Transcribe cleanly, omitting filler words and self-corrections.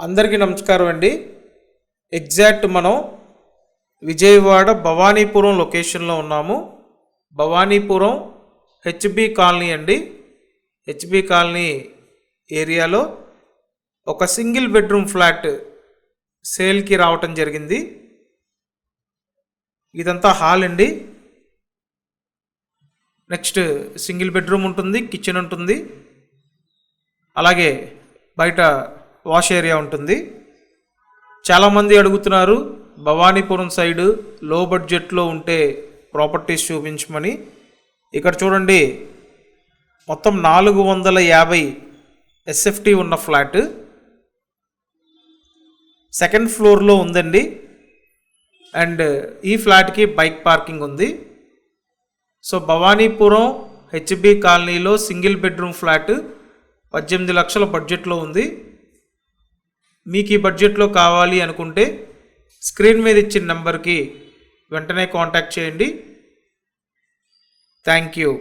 అందరికీ నమస్కారం అండి. ఎగ్జాక్ట్ మనం విజయవాడ భవానీపురం లొకేషన్లో ఉన్నాము. భవానీపురం హెచ్బి కాలనీ అండి. హెచ్బి కాలనీ ఏరియాలో ఒక సింగిల్ బెడ్రూమ్ ఫ్లాట్ సేల్కి రావటం జరిగింది. ఇదంతా హాల్ అండి. నెక్స్ట్ సింగిల్ బెడ్రూమ్ ఉంటుంది, కిచెన్ ఉంటుంది, అలాగే బయట వాష్ ఏరియా ఉంటుంది. చాలామంది అడుగుతున్నారు భవానీపురం సైడు లో బడ్జెట్లో ఉంటే ప్రాపర్టీస్ చూపించమని. ఇక్కడ చూడండి, మొత్తం 450 ఎస్ఎఫ్టీ ఉన్న ఫ్లాట్ సెకండ్ ఫ్లోర్లో ఉందండి. అండ్ ఈ ఫ్లాట్కి బైక్ పార్కింగ్ ఉంది. సో భవానీపురం హెచ్బి కాలనీలో సింగిల్ బెడ్రూమ్ ఫ్లాట్ 18 లక్షల బడ్జెట్లో ఉంది. మీకు ఈ బడ్జెట్లో కావాలి అనుకుంటే స్క్రీన్ మీద ఇచ్చిన నెంబర్కి వెంటనే కాంటాక్ట్ చేయండి. Thank you.